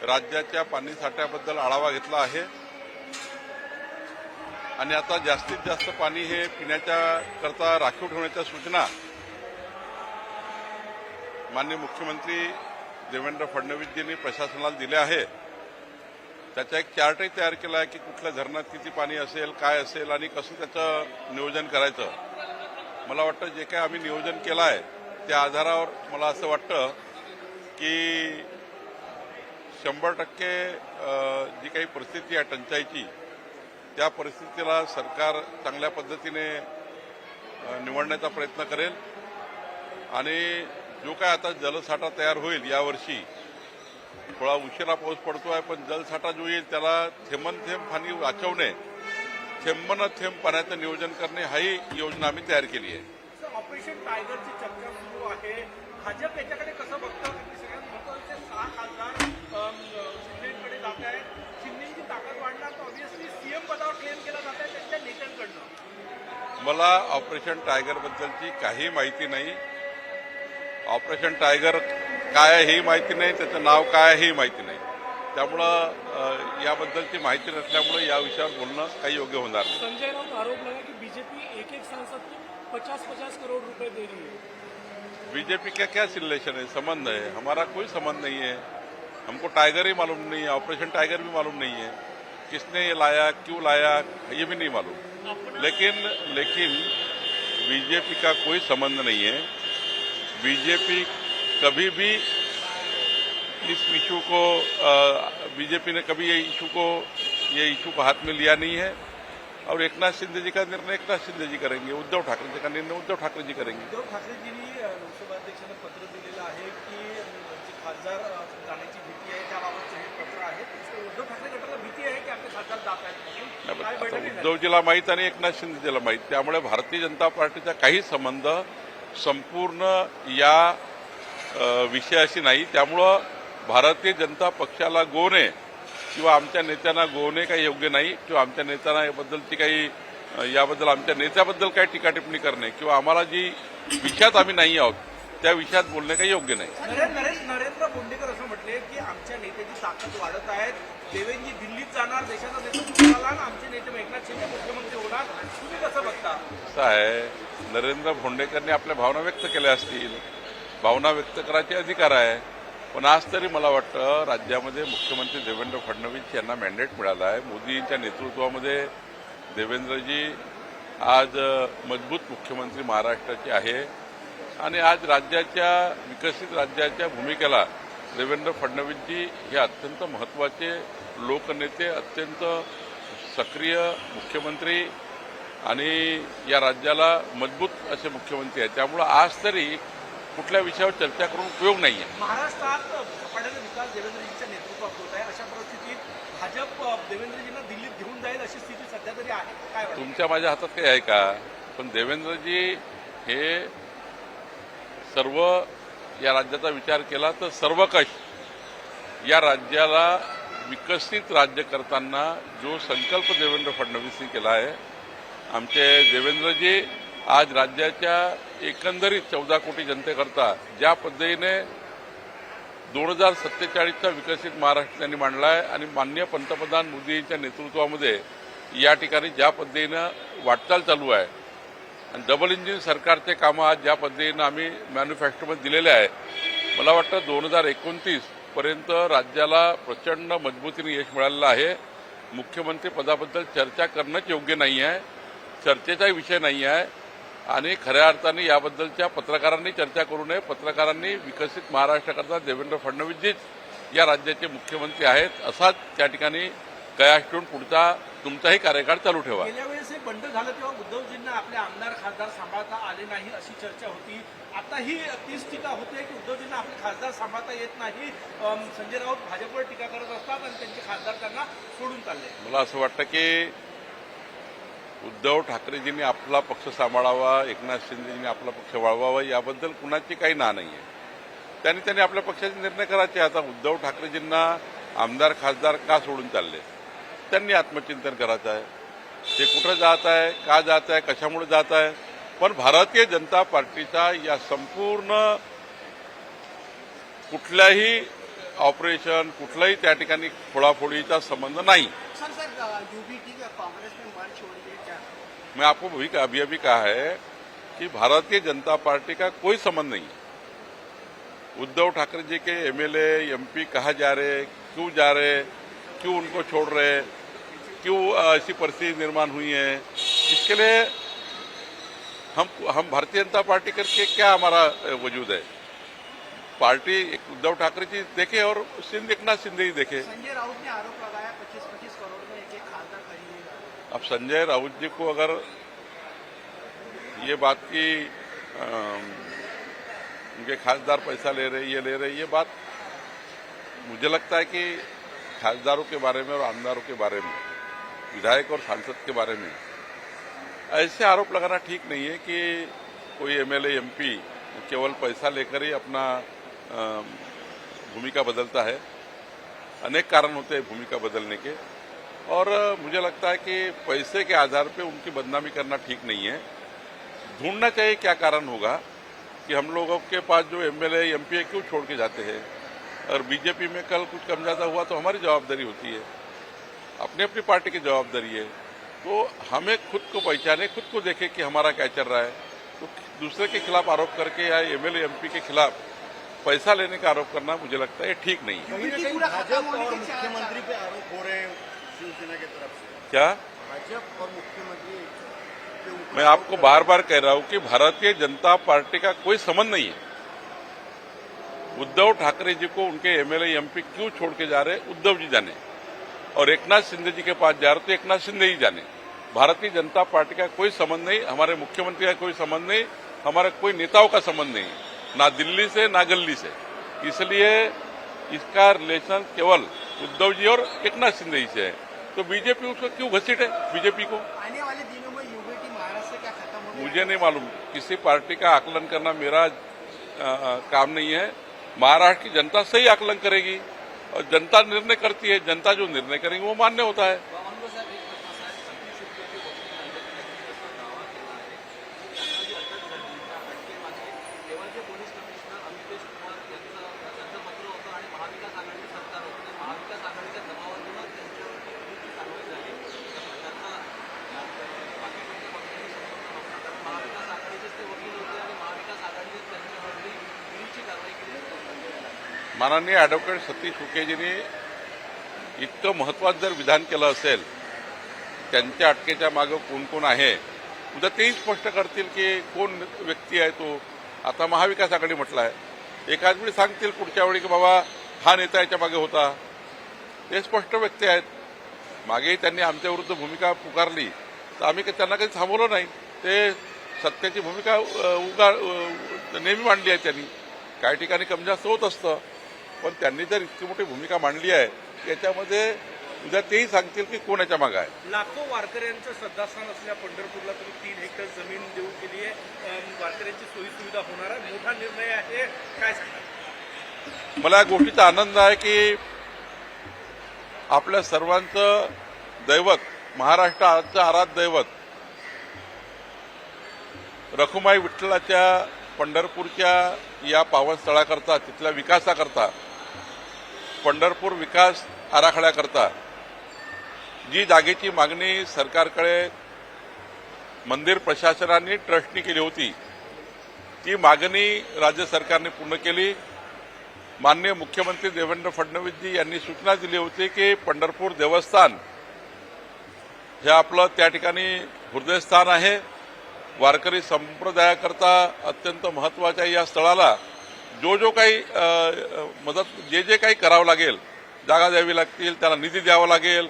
राज्याच्या पाणी साठ्याबद्दल आढावा घेतला आहे आणि आता जास्तीत जास्त पाणी हे पिण्याच्या करता राखीव ठेवण्याच्या सूचना माननीय मुख्यमंत्री देवेंद्र फडणवीसजींनी प्रशासनाला दिल्या आहे। त्याचा एक चार्टही तयार केला आहे की कुठल्या धरणात किती पाणी असेल, काय असेल आणि कसं त्याचं नियोजन करायचं। मला वाटतं जे काही आम्ही नियोजन केलं आहे त्या आधारावर मला असं वाटतं की 100% जी काही परिस्थिती आहे टंचाईची त्या परिस्थितीला सरकार चांगल्या पद्धतीने निवडण्याचा प्रयत्न करेल आणि जो काय आता जलसाठा तयार होईल यावर्षी थोडा उशिरा पाऊस पडतोय पण जलसाठा जो येईल त्याला थेंबन थेंब पाणी वाचवणे, थेंबन थेंब पाण्याचं नियोजन करणे हाही योजना आम्ही तयार केली आहे। ऑपरेशन टायगरची चर्चा सुरू आहे। भाजप याच्याकडे कसं बघतं? सगळ्यात महत्त्वाचे 6 खासदार शिंदेकडे जात आहेत। शिंदेची ताकद वाढणार तर ऑब्व्हियसली सीएम पदावर क्लेम केला जात आहे त्यांच्या नेत्यांकडनं। मला ऑपरेशन टायगर बद्दलची काही माहिती नाही। ऑपरेशन टायगर काय आहे ही माहिती नाही, त्याचं नाव काय आहे ही माहिती नाही। त्यामुळं याबद्दलची माहिती नसल्यामुळे या विषयावर बोलणं काही योग्य होणार नाही। संजय राउत आरोप लगा कि बीजेपी एक सांसद को 50-50 करोड़ रुपए दे रही है। बीजेपी का क्या रिलेशन है, संबंध है? हमारा कोई संबंध नहीं है। हमको टाइगर ही मालूम नहीं है, ऑपरेशन टाइगर भी मालूम नहीं है। किसने ये लाया, क्यों लाया, ये भी नहीं मालूम। लेकिन बीजेपी का कोई संबंध नहीं है। बीजेपी कभी भी इस इशू को बीजेपी ने कभी ये इशू को हाथ में लिया नहीं है और एकनाथ शिंदे जी का निर्णय एकनाथ शिंदे जी करेंगे, उद्धव ठाकरे जी का निर्णय उद्धव ठाकरे जी करेंगे। उद्धव ठाकरेजींनी लोकसभाध्यक्षांना पत्र दिलेलं आहे की जे खासदार जाण्याची भीती आहे त्याबाबतचं हे पत्र आहे। उद्धव ठाकरे गटाला भीती आहे की आपले खासदार जात आहेत। उद्धवजीला माहीत आणि एकनाथ शिंदेजीला माहीत, त्यामुळे भारतीय जनता पार्टीचा काही संबंध संपूर्ण या विषयाशी नाही। त्यामुळं भारतीय जनता पक्षाला गोवणे किंवा आमच्या नेत्यांना गोवणे काही योग्य नाही किंवा आमच्या नेत्यांना याबद्दलची काही याबद्दल आमच्या नेत्याबद्दल काही टीका टिप्पणी करणे किंवा आम्हाला जी विषयात आम्ही नाही आहोत त्या विषयात बोलणे काही योग्य नाही। नरेंद्र बोंडेकर असं म्हटले की आमच्या नेत्याची ताकद वाढत आहे। देवेंद्रजी दिल्लीत जाणार, देशाचं नेतृत्व करायला आणि आमचे नेते एकनाथ शिंदे मुख्यमंत्री होणार, तुम्ही कसं बघता? असं आहे, नरेंद्र भोंडेकरने आपल्या भावना व्यक्त केल्या असतील, भावना व्यक्त करायचे अधिकार आहे। पण आज तरी मला वाटतं राज्यामध्ये मुख्यमंत्री देवेंद्र फडणवीस यांना मॅन्डेट मिळाला आहे। मोदींच्या नेतृत्वामध्ये देवेंद्रजी आज मजबूत मुख्यमंत्री महाराष्ट्राचे आहे आणि आज राज्याच्या विकसित राज्याच्या भूमिकेला देवेंद्र फडणवीसजी हे अत्यंत महत्त्वाचे लोकनेते, अत्यंत सक्रिय मुख्यमंत्री आणि या राज्याला मजबूत असे मुख्यमंत्री आहेत। त्यामुळे आज तरी कुठल्या विषयावर चर्चा करून उपयोग नाही आहे। महाराष्ट्रात झपाट्याने विकास देवेंद्रजींच्या नेतृत्वात होत आहे। अशा परिस्थितीत भाजप देवेंद्रजींना दिल्लीत घेऊन जाईल अशी स्थिती सध्या तरी आहे। काय तुमच्या माझ्या हातात काही आहे का? पण देवेंद्रजी हे सर्व या राज्याचा विचार केला तर सर्वकष या राज्याला विकसित राज्य करताना जो संकल्प देवेंद्र फडणवीसनी केला आहे, आमचे देवेंद्रजी आज राज्याच्या एकंदरीत 14 कोटी जनतेकरता ज्या पद्धतीने 2047चा विकसित महाराष्ट्र त्यांनी मांडला आहे आणि माननीय पंतप्रधान मोदींच्या नेतृत्वामध्ये या ठिकाणी ज्या पद्धतीनं वाटचाल चालू आहे आणि डबल इंजिन सरकारचे कामं आज ज्या पद्धतीनं आम्ही मॅन्युफॅक्चरमध्ये दिलेले आहे, मला वाटतं 2029 पर्यंत राज्याला प्रचंड मजबूतीने यश मिळालेलं आहे। मुख्यमंत्री पदाबद्दल चर्चा करणंच योग्य नाही आहे, चर्चेचाही विषय नाही आहे आणि खऱ्या अर्थाने याबद्दलच्या पत्रकारांनी चर्चा करू नये। पत्रकारांनी विकसित महाराष्ट्राकरता देवेंद्र फडणवीसजीच या राज्याचे मुख्यमंत्री आहेत असाच त्या ठिकाणी कयास ठेवून पुढचा तुमचाही कार्यकाळ चालू ठेवा। गेल्या वेळेस हे बंड झालं तेव्हा उद्धवजींना आपले आमदार खासदार सांभाळता आले नाही अशी चर्चा होती। आता ही तीच टीका होते की उद्धवजींना आपले खासदार सांभाळता येत नाही। संजय राऊत भाजपवर टीका करत असतात आणि त्यांचे खासदार त्यांना सोडून चालले। मला असं वाटतं की उद्धव ठाकरेजींनी आपला पक्ष सांभाळावा, एकनाथ शिंदेजींनी आपला पक्ष वाढवावा याबद्दल कुणाची काही ना नाही आहे। त्यांनी आपल्या पक्षाचे निर्णय करायचे। आता उद्धव ठाकरेजींना आमदार खासदार का सोडून चालले त्यांनी आत्मचिंतन करायचं आहे। ते कुठं जात आहे, का जात आहे, कशामुळे जात आहे, पण भारतीय जनता पार्टीचा या संपूर्ण कुठल्याही ऑपरेशन कुठलाही त्या ठिकाणी फोडाफोडीचा संबंध नहीं। सर यूबीटी का कांग्रेस में मर्ज हो रही है क्या? मैं आपको अभी अभी कहा है कि भारतीय जनता पार्टी का कोई संबंध नहीं है। उद्धव ठाकरे जी के एमएलए एमपी कहाँ जा रहे, क्यों जा रहे, क्यों उनको छोड़ रहे, क्यों ऐसी परिस्थिति निर्माण हुई है, इसके लिए हम भारतीय जनता पार्टी करके क्या हमारा वजूद है। पार्टी उद्धव ठाकरे जी देखे और एकनाथ शिंदे ही देखे। संजय राउत ने आरोप लगाया 25-25 करोड़ में एक खासदार खरीदेगा। अब संजय राउत जी को अगर ये बात की उनके खासदार पैसा ले रहे ये बात मुझे लगता है कि खासदारों के बारे में और आमदारों के बारे में, विधायक और सांसद के बारे में ऐसे आरोप लगाना ठीक नहीं है कि कोई एमएलए एमपी केवल पैसा लेकर ही अपना भूमिका बदलता है। अनेक कारण होते हैं भूमिका बदलने के, और मुझे लगता है कि पैसे के आधार पे उनकी बदनामी करना ठीक नहीं है। ढूंढना चाहिए क्या कारण होगा कि हम लोगों के पास जो एमएलए एमपी क्यों छोड़ के जाते हैं, और बीजेपी में कल कुछ कम ज्यादा हुआ तो हमारी जवाबदारी होती है, अपनी अपनी पार्टी की जवाबदारी है। तो हमें खुद को पहचाने, खुद को देखे कि हमारा क्या चल रहा है। तो दूसरे के खिलाफ आरोप करके या एमएलए एमपी के खिलाफ पैसा लेने का आरोप करना मुझे लगता है ठीक नहीं है। कहीं ना कहीं भाजपा और मुख्यमंत्री पे आरोप हो रहे हैं शिवसेना की तरफ से। क्या भाजपा और मुख्यमंत्री के ऊपर मैं आपको बार बार कह रहा हूं कि भारतीय जनता पार्टी का कोई संबंध नहीं है। उद्धव ठाकरे जी को उनके एमएलए एमपी क्यों छोड़ के जा रहे उद्धव जी जाने, और एकनाथ शिंदे जी के पास जा रहे तो एकनाथ शिंदे ही जाने। भारतीय जनता पार्टी का कोई संबंध नहीं, हमारे मुख्यमंत्री का कोई संबंध नहीं, हमारे कोई नेताओं का संबंध नहीं, ना दिल्ली से ना गल्ली से। इसलिए इसका रिलेशन केवल उद्धव जी और एकनाथ शिंदे जी से है। तो बीजेपी उसको क्यों घसीटे बीजेपी को? आने वाले दिनों में यूबीटी महाराष्ट्र से क्या खत्म हो? मुझे नहीं मालूम, किसी पार्टी का आकलन करना मेरा काम नहीं है। महाराष्ट्र की जनता सही आकलन करेगी और जनता निर्णय करती है। जनता जो निर्णय करेगी वो मान्य होता है। माननीय ॲडव्होकेट सतीश उकेजींनी इतकं महत्वाचं जर विधान केलं असेल, त्यांच्या अटकेच्या मागे कोण कोण आहे, उद्या तेही स्पष्ट करतील की कोण व्यक्ती आहे तो। आता महाविकास आघाडी म्हटलं आहे, एखाद वेळी सांगतील पुढच्या वेळी की बाबा हा नेता याच्या मागे होता। ते स्पष्ट व्यक्ती आहेत। मागेही त्यांनी आमच्या विरुद्ध भूमिका पुकारली तर आम्ही त्यांना काही थांबवलं नाही। ते सत्याची भूमिका नेहमी मांडली आहे त्यांनी। काही ठिकाणी कमी जास्त होत असतं, पण त्यांनी जर इतकी मोठी भूमिका मांडली आहे याच्यामध्ये उद्या तेही सांगतील की कोण याच्या मागे आहे। लाखो वारकऱ्यांचं श्रद्धास्थान असलेल्या पंढरपूरला तुम्ही 3 हेक्टर जमीन देऊ केली आहे। वारकऱ्यांची सोयी सुविधा होणार आहे, मोठा निर्णय आहे, काय सांगाल? मला या गोष्टीचा आनंद आहे की आपल्या सर्वांचं दैवत, महाराष्ट्राचं आराध्य दैवत रखुमाई विठ्ठलाच्या पंढरपूरच्या या पावनस्थळाकरता, तिथल्या विकासाकरता, पंढरपूर विकास आराखड्याकरता जी जागेची मागणी सरकारकडे मंदिर प्रशासनाने ट्रस्टनी केली होती, ती मागणी राज्य सरकारने पूर्ण केली। माननीय मुख्यमंत्री देवेंद्र फडणवीसजी यांनी सूचना दिली होती की पंढरपूर देवस्थान हे आपलं त्या ठिकाणी हृदयस्थान आहे। वारकरी संप्रदायाकरता अत्यंत महत्वाच्या या स्थळाला जो काही मदत, जे काही करावं लागेल, जागा द्यावी लागतील, त्याला निधी द्यावा लागेल,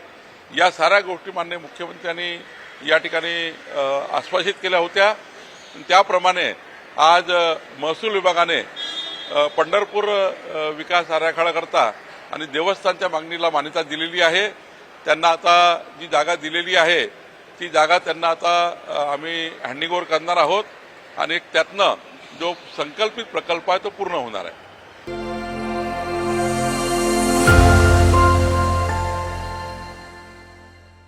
या साऱ्या गोष्टी माननीय मुख्यमंत्र्यांनी या ठिकाणी आश्वासित केल्या होत्या। त्याप्रमाणे आज महसूल विभागाने पंढरपूर विकास आराखड्याकरता आणि देवस्थानच्या मागणीला मान्यता दिलेली आहे। त्यांना आता जी जागा दिलेली आहे ती जागा त्यांना आता आम्ही हँडिंग ओव्हर करणार आहोत आणि त्यातनं जो संकल्पित प्रकल्प आहे तो पूर्ण होणार आहे।